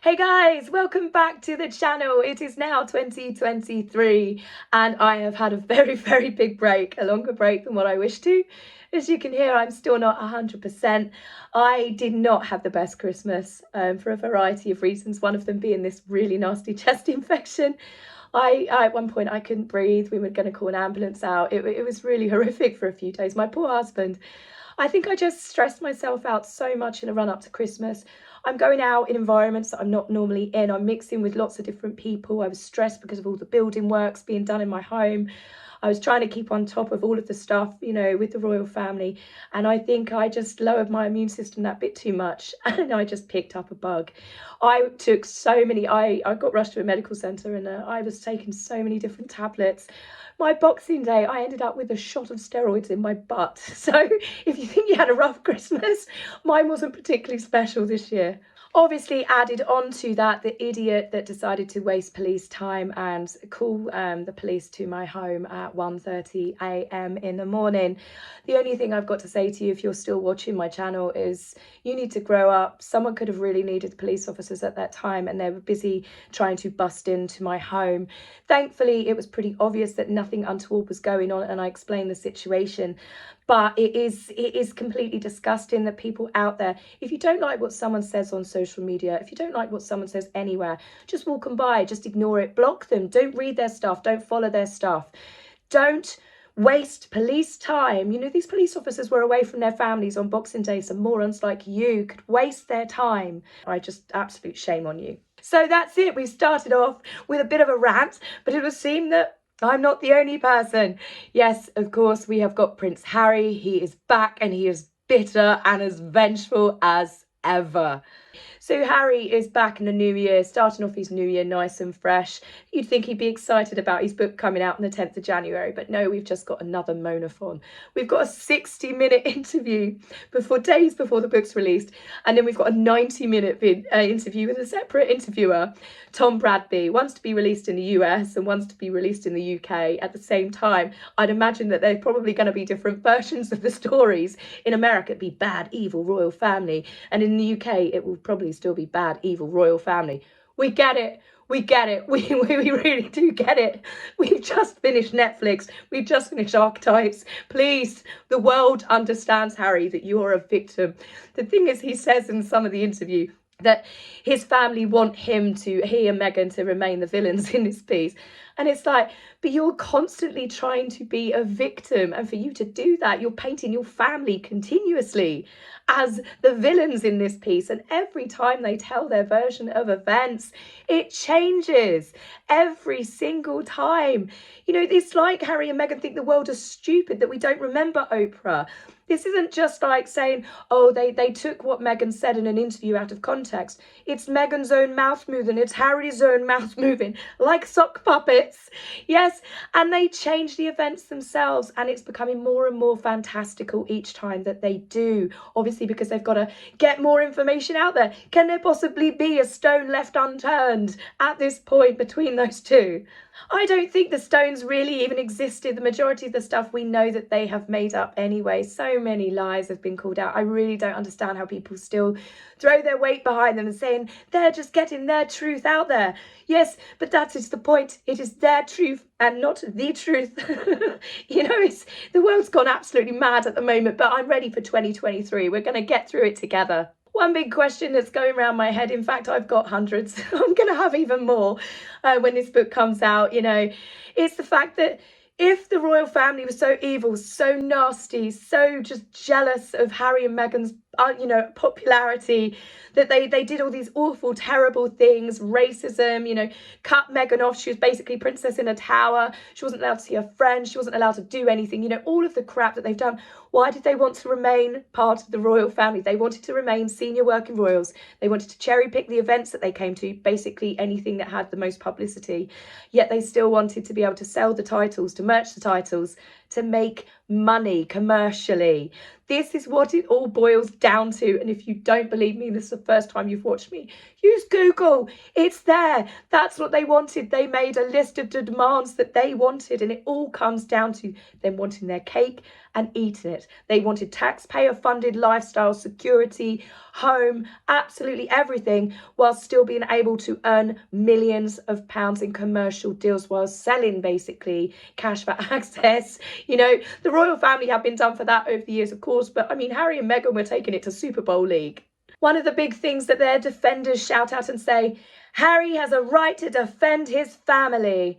Hey guys, welcome back to the channel. It is now 2023 and I have had a very big break, a longer break than what I wish to. As you can hear, I'm still not 100%. I did not have the best Christmas for a variety of reasons, one of them being this really nasty chest infection. At one point I couldn't breathe. We were going to call an ambulance out. It was really horrific for a few days. My poor husband. I think I just stressed myself out so much in the run up to Christmas. I'm going out in environments that I'm not normally in. I'm mixing with lots of different people. I was stressed because of all the building works being done in my home. I was trying to keep on top of all of the stuff, with the royal family. And I think I just lowered my immune system that bit too much. And I just picked up a bug. I took so many, I got rushed to a medical centre and I was taking so many different tablets. My Boxing Day, I ended up with a shot of steroids in my butt. So if you think you had a rough Christmas, mine wasn't particularly special this year. Obviously added on to that, the idiot that decided to waste police time and call the police to my home at 1:30 a.m. in the morning. The only thing I've got to say to you, if you're still watching my channel, is you need to grow up. Someone could have really needed police officers at that time and they were busy trying to bust into my home. Thankfully, it was pretty obvious that nothing untoward was going on and I explained the situation. But it is completely disgusting that people out there, if you don't like what someone says on social media, if you don't like what someone says anywhere, just walk them by, just ignore it, block them, don't read their stuff, don't follow their stuff. Don't waste police time. These police officers were away from their families on Boxing Day, so morons like you could waste their time. I just, absolute shame on you. So that's it. We started off with a bit of a rant, but it would seem that I'm not the only person. Yes, of course, we have got Prince Harry. He is back and he is bitter and as vengeful as ever. So Harry is back in the new year, starting off his new year nice and fresh. You'd think he'd be excited about his book coming out on the 10th of January, but no, we've just got another monathon. We've got a 60-minute interview days before the book's released, and then we've got a 90-minute interview with a separate interviewer, Tom Bradby. One's to be released in the US and one's to be released in the UK at the same time. I'd imagine that they're probably going to be different versions of the stories. In America, it'd be bad, evil, royal family, and in the UK, it will probably still be bad, evil, royal family. We get it. We get it. We really do get it. We've just finished Netflix. We've just finished Archetypes. Please, the world understands, Harry, that you're a victim. The thing is, he says in some of the interview that his family want he and Meghan to remain the villains in this piece. And it's like, but you're constantly trying to be a victim. And for you to do that, you're painting your family continuously as the villains in this piece. And every time they tell their version of events, it changes every single time. It's like Harry and Meghan think the world is stupid, that we don't remember Oprah. This isn't just like saying, oh, they took what Meghan said in an interview out of context. It's Meghan's own mouth moving. It's Harry's own mouth moving, like sock puppets. Yes, and they change the events themselves, and it's becoming more and more fantastical each time that they do. Obviously, because they've got to get more information out there. Can there possibly be a stone left unturned at this point between those two? I don't think the stones really even existed. The majority of the stuff we know that they have made up anyway. So many lies have been called out. I really don't understand how people still throw their weight behind them and saying they're just getting their truth out there. Yes, but that is the point. It is their truth and not the truth. The world's gone absolutely mad at the moment, but I'm ready for 2023. We're going to get through it together. One big question that's going around my head, in fact, I've got hundreds, I'm going to have even more when this book comes out, it's the fact that if the royal family was so evil, so nasty, so just jealous of Harry and Meghan's, popularity, that they did all these awful, terrible things, racism, cut Meghan off. She was basically princess in a tower. She wasn't allowed to see her friends. She wasn't allowed to do anything, all of the crap that they've done. Why did they want to remain part of the royal family? They wanted to remain senior working royals. They wanted to cherry pick the events that they came to, basically anything that had the most publicity. Yet they still wanted to be able to sell the titles, to merch the titles, to make money commercially. This is what it all boils down to. And if you don't believe me, this is the first time you've watched me, use Google. It's there. That's what they wanted. They made a list of the demands that they wanted. And it all comes down to them wanting their cake and eaten it. They wanted taxpayer-funded lifestyle, security, home, absolutely everything, while still being able to earn millions of pounds in commercial deals while selling basically cash for access. You know, the royal family have been done for that over the years, of course, but I mean, Harry and Meghan were taking it to Super Bowl league. One of the big things that their defenders shout out and say, Harry has a right to defend his family.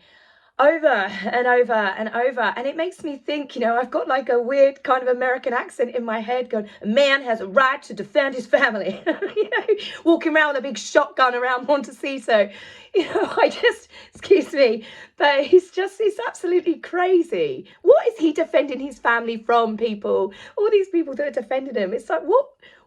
Over and over and over. And it makes me think, you know, I've got like a weird kind of American accent in my head going, a man has a right to defend his family. You know, walking around with a big shotgun around Montecito. You know, excuse me, but he's absolutely crazy. What is he defending his family from, people? All these people that are defending him. It's like,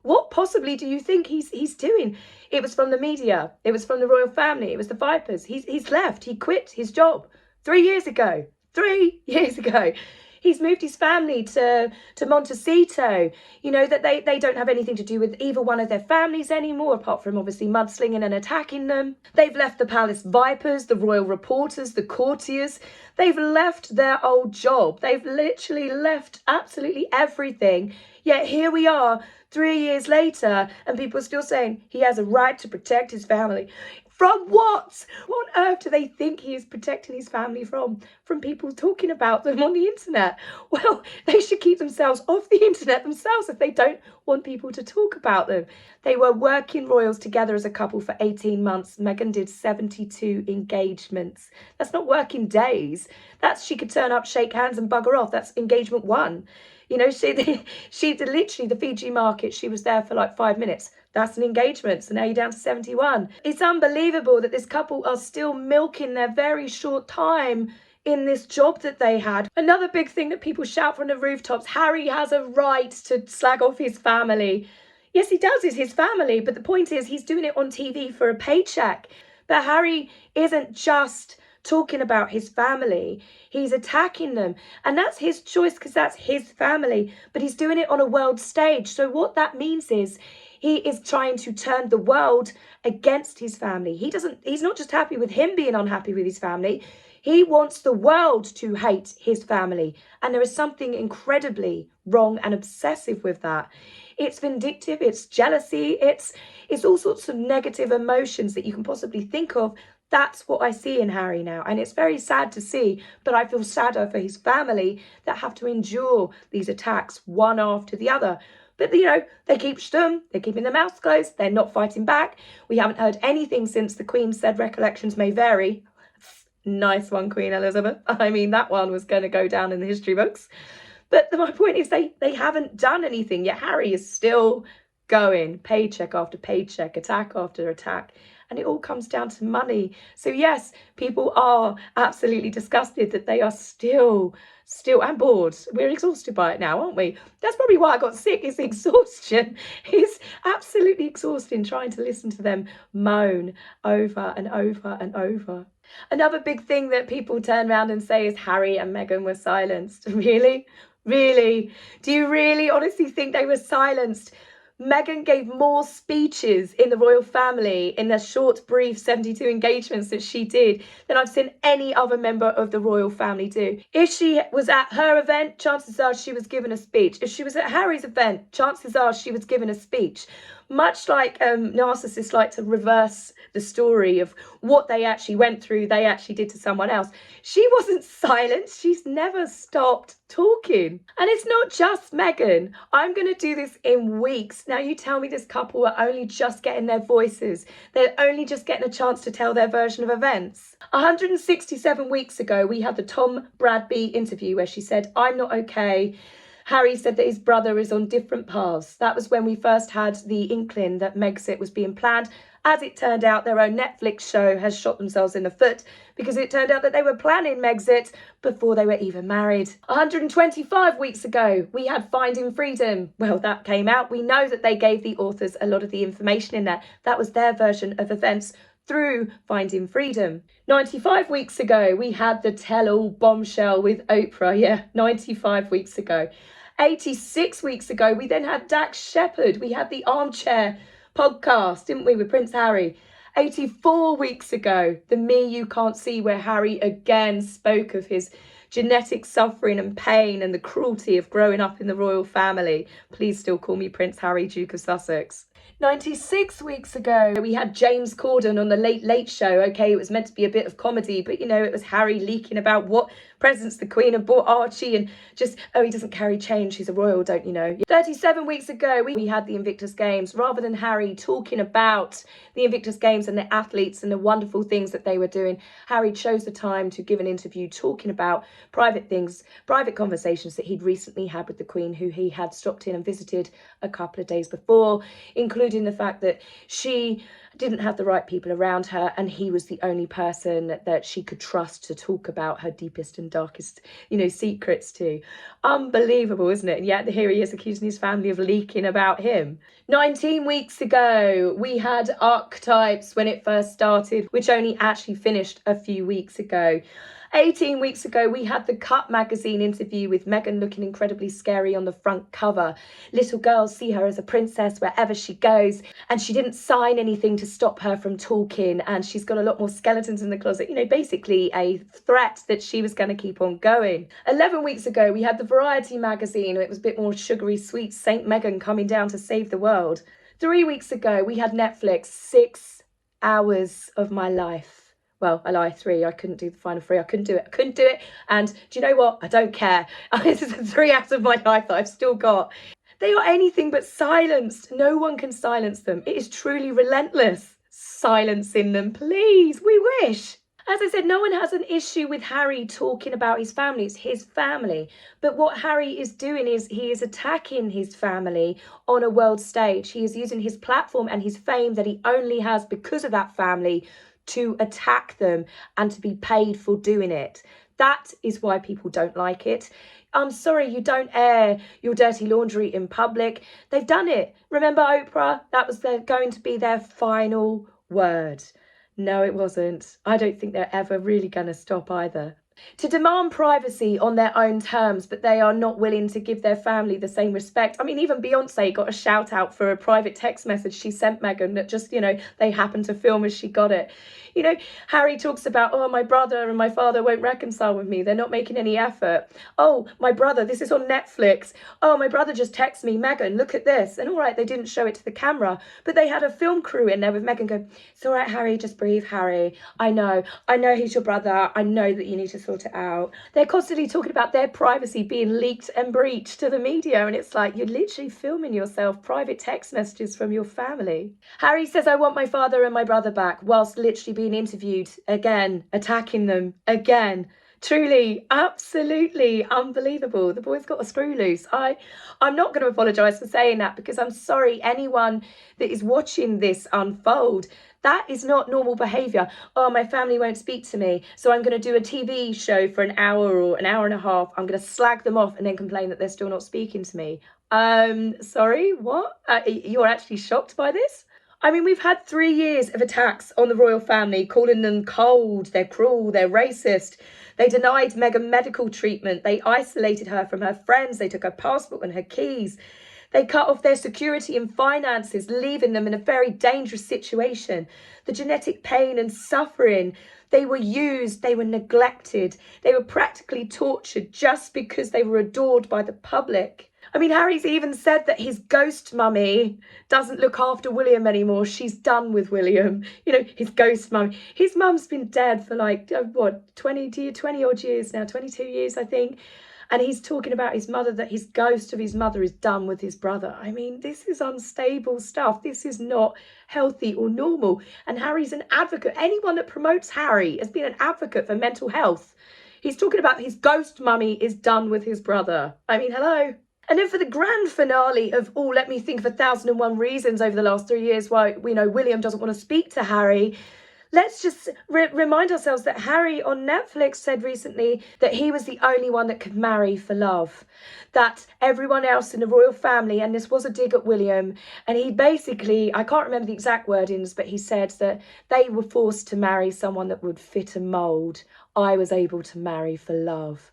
what possibly do you think he's doing? It was from the media. It was from the royal family. It was the Vipers. He's left. He quit his job 3 years ago. 3 years ago. He's moved his family to Montecito. You know, that they don't have anything to do with either one of their families anymore, apart from obviously mudslinging and attacking them. They've left the palace Vipers, the royal reporters, the courtiers. They've left their old job. They've literally left absolutely everything. Yet here we are 3 years later, and people are still saying he has a right to protect his family. From what? What on earth do they think he is protecting his family from? From people talking about them on the internet? Well, they should keep themselves off the internet themselves if they don't want people to talk about them. They were working royals together as a couple for 18 months. Meghan did 72 engagements. That's not working days. That's she could turn up, shake hands and bugger off. That's engagement 1. You know, she did literally the Fiji market. She was there for like 5 minutes. That's an engagement. So now you're down to 71. It's unbelievable that this couple are still milking their very short time in this job that they had. Another big thing that people shout from the rooftops, Harry has a right to slag off his family. Yes, he does. It's his family. But the point is he's doing it on TV for a paycheck. But Harry isn't just talking about his family. He's attacking them. And that's his choice because that's his family. But he's doing it on a world stage. So what that means is he is trying to turn the world against his family. He's not just happy with him being unhappy with his family. He wants the world to hate his family. And there is something incredibly wrong and obsessive with that. It's vindictive, it's jealousy, it's all sorts of negative emotions that you can possibly think of. That's what I see in Harry now. And it's very sad to see, but I feel sadder for his family that have to endure these attacks one after the other. But, you know, they keep stum, they're keeping their mouths closed, they're not fighting back. We haven't heard anything since the Queen said recollections may vary. Nice one, Queen Elizabeth. I mean, that one was going to go down in the history books. But my point is they haven't done anything, yet Harry is still going, paycheck after paycheck, attack after attack. And it all comes down to money. So yes, people are absolutely disgusted that they are still and bored. We're exhausted by it now, aren't we? That's probably why I got sick, is exhaustion. It's absolutely exhausting trying to listen to them moan over and over and over. Another big thing that people turn around and say is Harry and Meghan were silenced. Really? Really? Do you really honestly think they were silenced? Meghan gave more speeches in the royal family in the short, brief 72 engagements that she did than I've seen any other member of the royal family do. If she was at her event, chances are she was given a speech. If she was at Harry's event, chances are she was given a speech. Much like narcissists like to reverse the story of what they actually went through, they actually did to someone else. She wasn't silent. She's never stopped talking. And it's not just Meghan. I'm going to do this in weeks. Now you tell me this couple are only just getting their voices. They're only just getting a chance to tell their version of events. 167 weeks ago, we had the Tom Bradby interview where she said, I'm not okay. Harry said that his brother is on different paths. That was when we first had the inkling that Megxit was being planned. As it turned out, their own Netflix show has shot themselves in the foot because it turned out that they were planning Megxit before they were even married. 125 weeks ago, we had Finding Freedom. Well, that came out. We know that they gave the authors a lot of the information in there. That was their version of events through Finding Freedom. 95 weeks ago, we had the tell-all bombshell with Oprah. Yeah, 95 weeks ago. 86 weeks ago, we then had Dax Shepard. We had the Armchair podcast, didn't we, with Prince Harry? 84 weeks ago, the Me You Can't See, where Harry again spoke of his genetic suffering and pain and the cruelty of growing up in the royal family. Please still call me Prince Harry, Duke of Sussex. 96 weeks ago, we had James Corden on the Late Late Show. Okay, it was meant to be a bit of comedy, but you know, it was Harry leaking about what presents the Queen had bought Archie and just, oh, he doesn't carry change, he's a royal, don't you know? 37 weeks ago, we had the Invictus Games. Rather than Harry talking about the Invictus Games and the athletes and the wonderful things that they were doing, Harry chose the time to give an interview talking about private things, private conversations that he'd recently had with the Queen, who he had stopped in and visited a couple of days before, including the fact that she didn't have the right people around her and he was the only person that she could trust to talk about her deepest and darkest, you know, secrets to. Unbelievable, isn't it? And yet here he is accusing his family of leaking about him. 19 weeks ago, we had Archetypes when it first started, which only actually finished a few weeks ago. 18 weeks ago, we had the Cut magazine interview with Meghan looking incredibly scary on the front cover. Little girls see her as a princess wherever she goes, and she didn't sign anything to stop her from talking, and she's got a lot more skeletons in the closet. You know, basically a threat that she was going to keep on going. 11 weeks ago, we had the Variety magazine. It was a bit more sugary sweet, Saint Meghan coming down to save the world. 3 weeks ago, we had Netflix, 6 hours of my life. Well, I lie, 3. I couldn't do the final 3. I couldn't do it. And do you know what? I don't care. This is the 3 hours of my life that I've still got. They are anything but silenced. No one can silence them. It is truly relentless silencing them. Please, we wish. As I said, no one has an issue with Harry talking about his family. It's his family. But what Harry is doing is he is attacking his family on a world stage. He is using his platform and his fame that he only has because of that family to attack them and to be paid for doing it. That is why people don't like it. I'm sorry, you don't air your dirty laundry in public. They've done it. Remember Oprah? That was going to be their final word. No, it wasn't. I don't think they're ever really going to stop either. To demand privacy on their own terms, but they are not willing to give their family the same respect. I mean, even Beyonce got a shout out for a private text message she sent Meghan that just, you know, they happened to film as she got it. You know, Harry talks about, oh, my brother and my father won't reconcile with me. They're not making any effort. Oh, my brother, this is on Netflix. Oh, my brother just texted me, Meghan, look at this. And all right, they didn't show it to the camera, but they had a film crew in there with Meghan go, it's all right, Harry, just breathe, Harry. I know he's your brother. I know that you need to sort it out. They're constantly talking about their privacy being leaked and breached to the media. And it's like, you're literally filming yourself private text messages from your family. Harry says, I want my father and my brother back, whilst literally being interviewed again, attacking them again. Truly, absolutely unbelievable. The boy's got a screw loose. I'm not going to apologise for saying that, because I'm sorry anyone that is watching this unfold. That is not normal behaviour. Oh, my family won't speak to me, so I'm going to do a TV show for an hour or an hour and a half. I'm going to slag them off and then complain that they're still not speaking to me. Sorry, what? You're actually shocked by this? I mean, we've had 3 years of attacks on the royal family, calling them cold, they're cruel, they're racist. They denied Meghan medical treatment. They isolated her from her friends. They took her passport and her keys. They cut off their security and finances, leaving them in a very dangerous situation. The genetic pain and suffering, they were used, they were neglected, they were practically tortured just because they were adored by the public. I mean, Harry's even said that his ghost mummy doesn't look after William anymore. She's done with William. You know, his ghost mummy. His mum's been dead for like, 20 odd years now, 22 years, I think. And he's talking about his mother, that his ghost of his mother is done with his brother. I mean, this is unstable stuff. This is not healthy or normal. And Harry's an advocate. Anyone that promotes Harry has been an advocate for mental health. He's talking about his ghost mummy is done with his brother. I mean, hello. And then for the grand finale of, oh, let me think of 1,001 reasons over the last 3 years why, we know, William doesn't want to speak to Harry. Let's just remind ourselves that Harry on Netflix said recently that he was the only one that could marry for love. That everyone else in the royal family, and this was a dig at William, and he basically, I can't remember the exact wordings, but he said that they were forced to marry someone that would fit a mould. I was able to marry for love.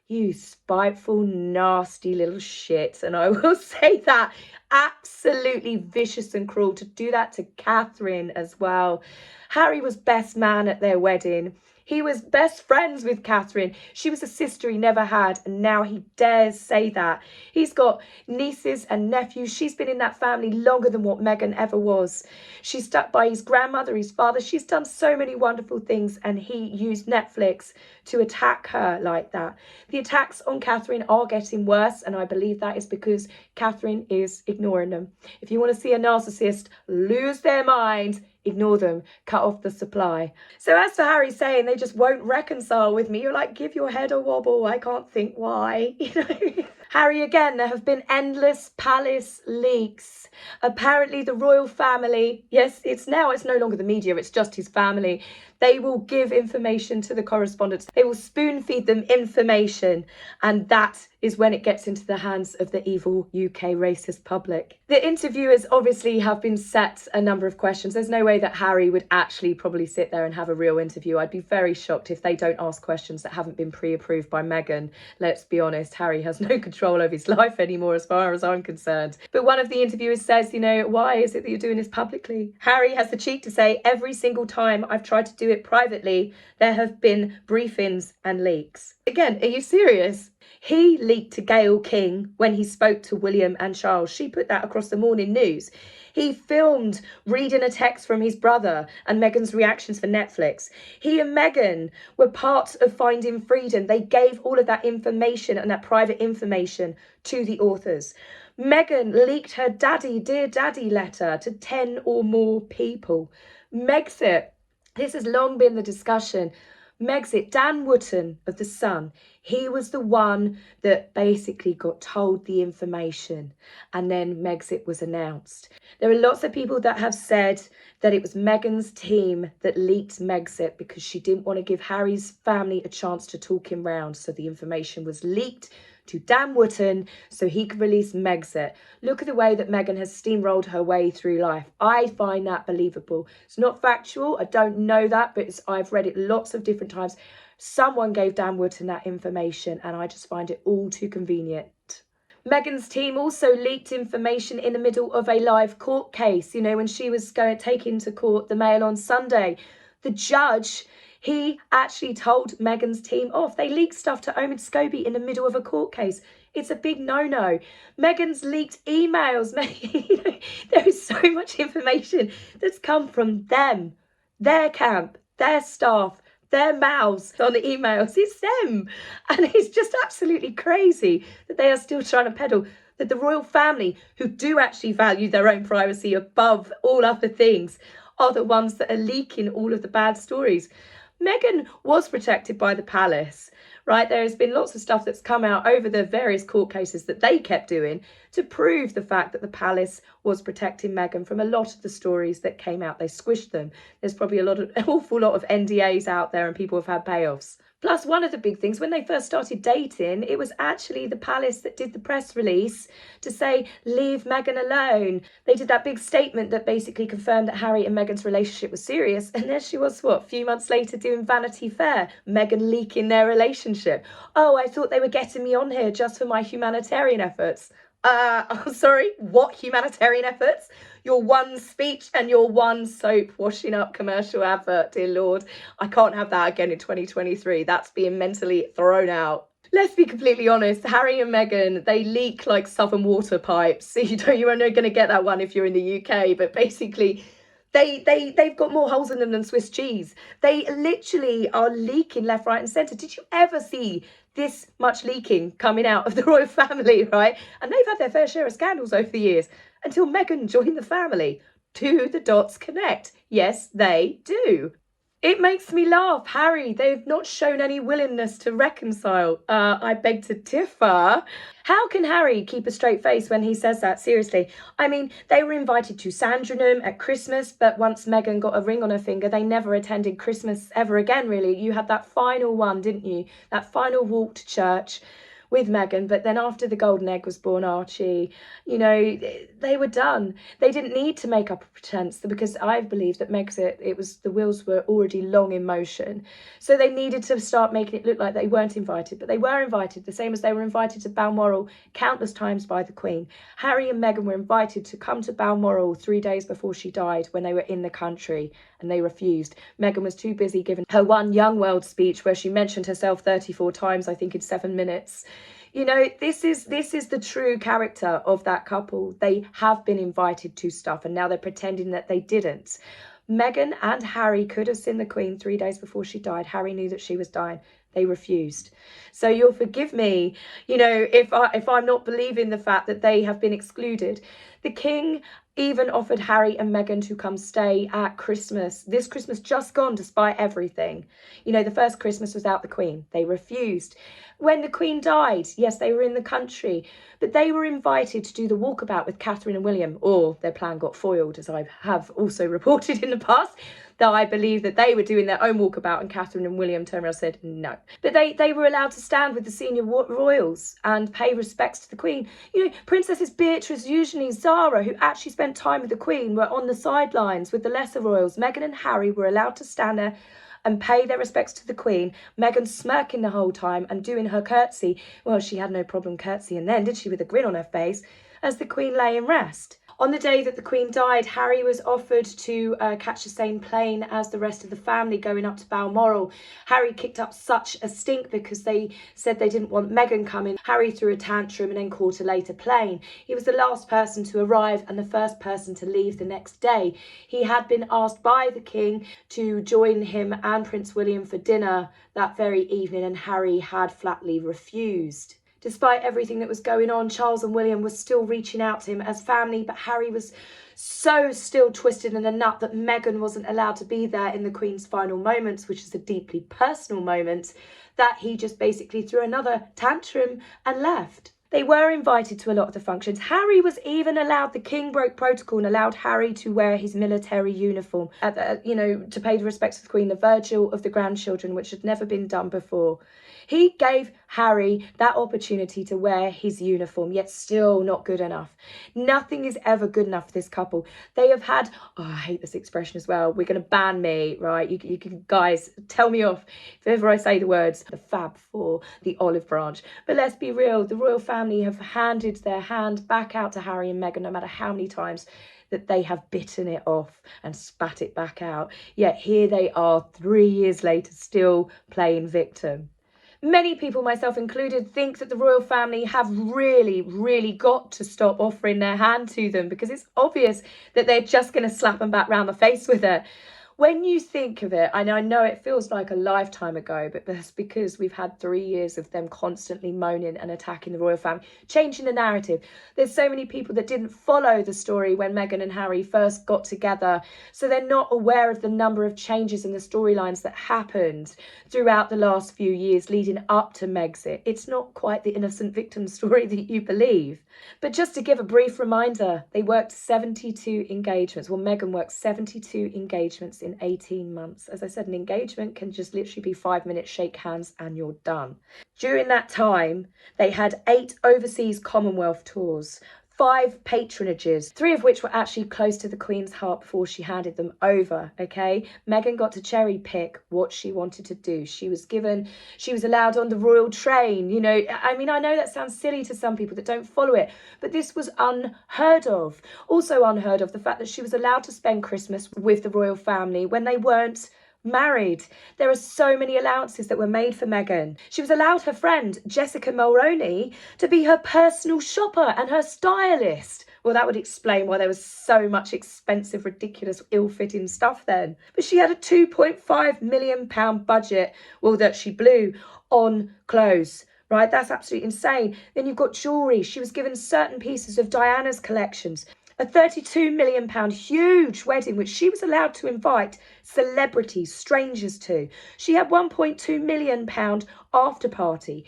You spiteful, nasty little shit. And I will say that absolutely vicious and cruel to do that to Catherine as well. Harry was best man at their wedding. He was best friends with Catherine. She was a sister he never had, and now he dares say that. He's got nieces and nephews. She's been in that family longer than what Meghan ever was. She's stuck by his grandmother, his father. She's done so many wonderful things, and he used Netflix to attack her like that. The attacks on Catherine are getting worse, and I believe that is because Catherine is ignoring them. If you want to see a narcissist lose their mind, ignore them, cut off the supply. So as to Harry saying they just won't reconcile with me, you're like, give your head a wobble. I can't think why. Harry, again, there have been endless palace leaks. Apparently the royal family, yes, it's no longer the media, it's just his family. They will give information to the correspondents. They will spoon feed them information. And that is when it gets into the hands of the evil UK racist public. The interviewers obviously have been set a number of questions. There's no way that Harry would actually probably sit there and have a real interview. I'd be very shocked if they don't ask questions that haven't been pre-approved by Meghan. Let's be honest, Harry has no control over his life anymore as far as I'm concerned. But one of the interviewers says, why is it that you're doing this publicly? Harry has the cheek to say, every single time I've tried to do it privately, there have been briefings and leaks. Again, are you serious? He leaked to Gayle King when he spoke to William and Charles. She put that across the morning news. He filmed reading a text from his brother and Meghan's reactions for Netflix. He and Meghan were part of Finding Freedom. They gave all of that information and that private information to the authors. Meghan leaked her Dear Daddy letter to 10 or more people. Megxit, this has long been the discussion. Megxit, Dan Wootton of The Sun, he was the one that basically got told the information, and then Megxit was announced. There are lots of people that have said that it was Meghan's team that leaked Megxit because she didn't want to give Harry's family a chance to talk him round, so the information was leaked to Dan Wootton so he could release Megxit. Look at the way that Meghan has steamrolled her way through life. I find that believable. It's not factual. I don't know that, but I've read it lots of different times. Someone gave Dan Wootton that information, and I just find it all too convenient. Meghan's team also leaked information in the middle of a live court case. When she was taken to court, the Mail on Sunday, the judge, he actually told Meghan's team off. They leaked stuff to Omid Scobie in the middle of a court case. It's a big no-no. Meghan's leaked emails. There is so much information that's come from them, their camp, their staff, their mouths on the emails. It's them. And it's just absolutely crazy that they are still trying to peddle that the royal family, who do actually value their own privacy above all other things, are the ones that are leaking all of the bad stories. Meghan was protected by the palace, right? There has been lots of stuff that's come out over the various court cases that they kept doing to prove the fact that the palace was protecting Meghan from a lot of the stories that came out. They squished them. There's probably an awful lot of NDAs out there and people have had payoffs. Plus, one of the big things, when they first started dating, it was actually the palace that did the press release to say, leave Meghan alone. They did that big statement that basically confirmed that Harry and Meghan's relationship was serious. And there she was, a few months later doing Vanity Fair, Meghan leaking their relationship. Oh, I thought they were getting me on here just for my humanitarian efforts. I'm sorry, what humanitarian efforts? Your one speech and your one soap washing up commercial advert, dear Lord. I can't have that again in 2023. That's being mentally thrown out. Let's be completely honest, Harry and Meghan, they leak like southern water pipes. You're only going to get that one if you're in the UK, but basically they've got more holes in them than Swiss cheese. They literally are leaking left, right and centre. Did you ever see this much leaking coming out of the royal family, right? And they've had their fair share of scandals over the years until Meghan joined the family. Do the dots connect? Yes, they do. It makes me laugh. Harry, they've not shown any willingness to reconcile. I beg to differ. How can Harry keep a straight face when he says that? Seriously. I mean, they were invited to Sandringham at Christmas, but once Meghan got a ring on her finger, they never attended Christmas ever again, really. You had that final one, didn't you? That final walk to church with Meghan. But then after the golden egg was born, Archie, you know, they were done. They didn't need to make up a pretense, because I believe that the wheels were already long in motion. So they needed to start making it look like they weren't invited, but they were invited, the same as they were invited to Balmoral countless times by the Queen. Harry and Meghan were invited to come to Balmoral 3 days before she died when they were in the country, and they refused. Meghan was too busy giving her one Young World speech where she mentioned herself 34 times, I think, in 7 minutes. You know, this is the true character of that couple. They have been invited to stuff, and now they're pretending that they didn't. Meghan and Harry could have seen the Queen 3 days before she died. Harry knew that she was dying. They refused. So you'll forgive me, you know, if I'm not believing the fact that they have been excluded. The King even offered Harry and Meghan to come stay at Christmas. This Christmas just gone, despite everything. You know, the first Christmas without the Queen. They refused. When the Queen died, yes, they were in the country, but they were invited to do the walkabout with Catherine and William, or their plan got foiled, as I have also reported in the past, that I believe that they were doing their own walkabout and Catherine and William turned around and said no. But they were allowed to stand with the senior royals and pay respects to the Queen. You know, Princesses Beatrice, Eugenie, Zara, who actually spent time with the Queen, were on the sidelines with the lesser royals. Meghan and Harry were allowed to stand there and pay their respects to the Queen. Meghan smirking the whole time and doing her curtsy. Well, she had no problem curtsying then, did she, with a grin on her face, as the Queen lay in rest. On the day that the Queen died, Harry was offered to catch the same plane as the rest of the family going up to Balmoral. Harry kicked up such a stink because they said they didn't want Meghan coming. Harry threw a tantrum and then caught a later plane. He was the last person to arrive and the first person to leave the next day. He had been asked by the King to join him and Prince William for dinner that very evening, and Harry had flatly refused. Despite everything that was going on, Charles and William were still reaching out to him as family, but Harry was so still twisted in a nut that Meghan wasn't allowed to be there in the Queen's final moments, which is a deeply personal moment, that he just basically threw another tantrum and left. They were invited to a lot of the functions. Harry was even allowed, the King broke protocol and allowed Harry to wear his military uniform, to pay the respects of the Queen, the Virgil of the grandchildren, which had never been done before. He gave Harry that opportunity to wear his uniform, yet still not good enough. Nothing is ever good enough for this couple. They have had, I hate this expression as well, we're going to ban me, right? You can, guys, tell me off if ever I say the words, the Fab Four, the olive branch. But let's be real, the royal family have handed their hand back out to Harry and Meghan no matter how many times that they have bitten it off and spat it back out. Yet here they are 3 years later, still playing victim. Many people, myself included, think that the royal family have really got to stop offering their hand to them, because it's obvious that they're just going to slap them back round the face with it. When you think of it, and I know it feels like a lifetime ago, but that's because we've had 3 years of them constantly moaning and attacking the royal family, changing the narrative. There's so many people that didn't follow the story when Meghan and Harry first got together, so they're not aware of the number of changes in the storylines that happened throughout the last few years leading up to Megxit. It's not quite the innocent victim story that you believe. But just to give a brief reminder, they worked 72 engagements. Well, Meghan worked 72 engagements in 18 months. As I said, an engagement can just literally be 5 minutes, shake hands, and you're done. During that time, they had 8 overseas Commonwealth tours, 5 patronages, 3 of which were actually close to the Queen's heart before she handed them over, okay? Meghan got to cherry pick what she wanted to do. She was allowed on the royal train, you know. I mean, I know that sounds silly to some people that don't follow it, but this was unheard of. Also unheard of, the fact that she was allowed to spend Christmas with the royal family when they weren't married. There are so many allowances that were made for Meghan. She was allowed her friend Jessica Mulroney to be her personal shopper and her stylist. Well, that would explain why there was so much expensive, ridiculous, ill-fitting stuff then. But she had a £2.5 million budget, well, that she blew on clothes. Right, that's absolutely insane. Then you've got jewellery. She was given certain pieces of Diana's collections. A £32 million huge wedding, which she was allowed to invite celebrities, strangers to. She had £1.2 million after party.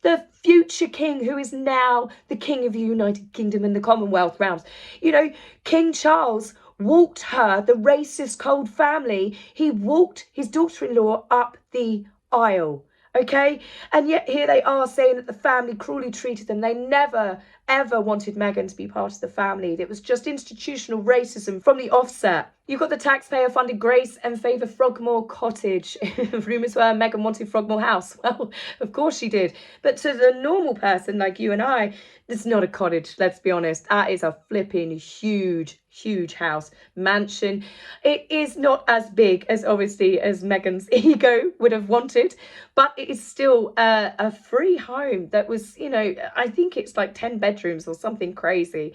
The future king, who is now the king of the United Kingdom and the Commonwealth realms. You know, King Charles walked her, the racist cold family, he walked his daughter-in-law up the aisle. Okay, and yet here they are saying that the family cruelly treated them. They never ever wanted Meghan to be part of the family. It was just institutional racism from the offset. You've got the taxpayer funded Grace and favour Frogmore Cottage. Rumours were Meghan wanted Frogmore House. Well, of course she did. But to the normal person like you and I, it's not a cottage, let's be honest. That is a flipping huge house, mansion. It is not as big as obviously as Meghan's ego would have wanted, but it is still a free home that was, you know, I think it's like 10 bedrooms or something crazy.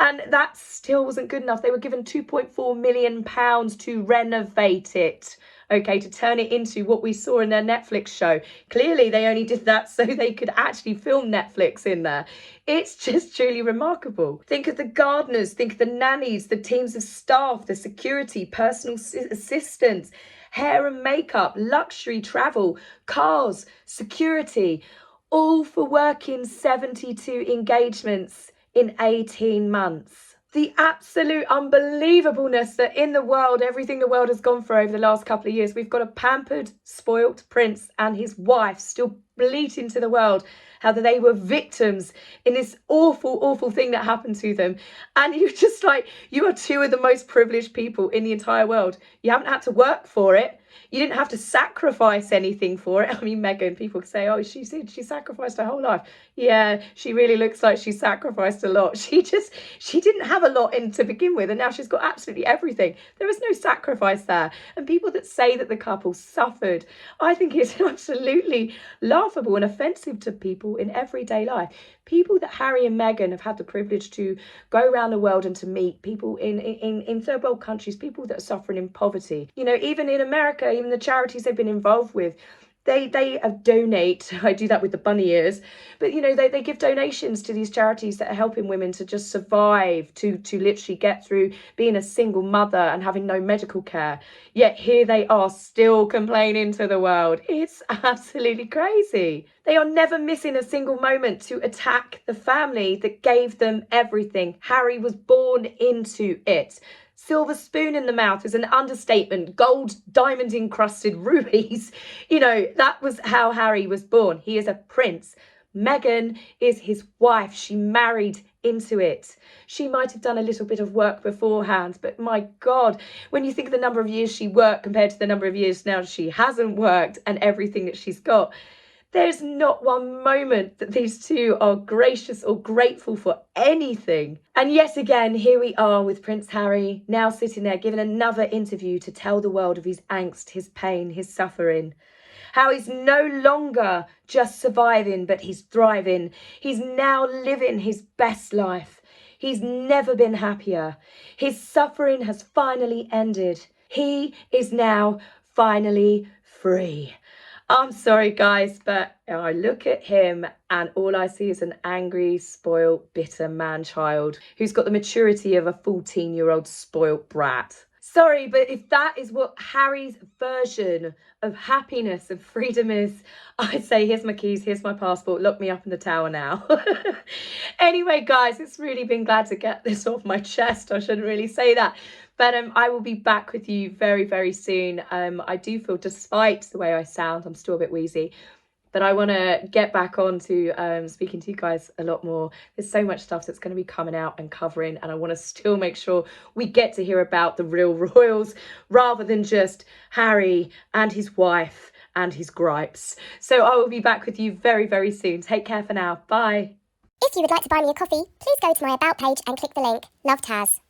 And that still wasn't good enough. They were given £2.4 million to renovate it. Okay, to turn it into what we saw in their Netflix show. Clearly, they only did that so they could actually film Netflix in there. It's just truly remarkable. Think of the gardeners, think of the nannies, the teams of staff, the security, personal assistants, hair and makeup, luxury travel, cars, security, all for working 72 engagements in 18 months. The absolute unbelievableness that in the world, everything the world has gone through over the last couple of years, we've got a pampered, spoilt prince and his wife still bleating to the world how they were victims in this awful thing that happened to them. And you're just like, you are two of the most privileged people in the entire world. You haven't had to work for it. You didn't have to sacrifice anything for it. I mean, Meghan, people say, oh, she sacrificed her whole life. Yeah, she really looks like she sacrificed a lot. She didn't have a lot in to begin with, and now she's got absolutely everything. There was no sacrifice there. And people that say that the couple suffered, I think it's absolutely laughable and offensive to people in everyday life. People that Harry and Meghan have had the privilege to go around the world and to meet, people in third world countries, people that are suffering in poverty. You know, even in America, even the charities they've been involved with, they donate. I do that with the bunny ears, but you know, they give donations to these charities that are helping women to just survive, to literally get through being a single mother and having no medical care. Yet here they are still complaining to the world. It's absolutely crazy. They are never missing a single moment to attack the family that gave them everything. Harry was born into it. Silver spoon in the mouth is an understatement. Gold, diamond encrusted rubies. You know, that was how Harry was born. He is a prince. Meghan is his wife. She married into it. She might have done a little bit of work beforehand, but my God, when you think of the number of years she worked compared to the number of years now she hasn't worked and everything that she's got, there's not one moment that these two are gracious or grateful for anything. And yet again, here we are with Prince Harry, now sitting there giving another interview to tell the world of his angst, his pain, his suffering. How he's no longer just surviving, but he's thriving. He's now living his best life. He's never been happier. His suffering has finally ended. He is now finally free. I'm sorry, guys, but I look at him and all I see is an angry, spoiled, bitter man-child who's got the maturity of a 14-year-old spoiled brat. Sorry, but if that is what Harry's version of happiness and freedom is, I'd say here's my keys, here's my passport, lock me up in the tower now. Anyway, guys, it's really been glad to get this off my chest. I shouldn't really say that. But I will be back with you very soon. I do feel, despite the way I sound, I'm still a bit wheezy. But I want to get back on to speaking to you guys a lot more. There's so much stuff that's going to be coming out and covering, and I want to still make sure we get to hear about the real royals rather than just Harry and his wife and his gripes. So I will be back with you very soon. Take care for now. Bye. If you would like to buy me a coffee, please go to my About page and click the link. Love, Taz.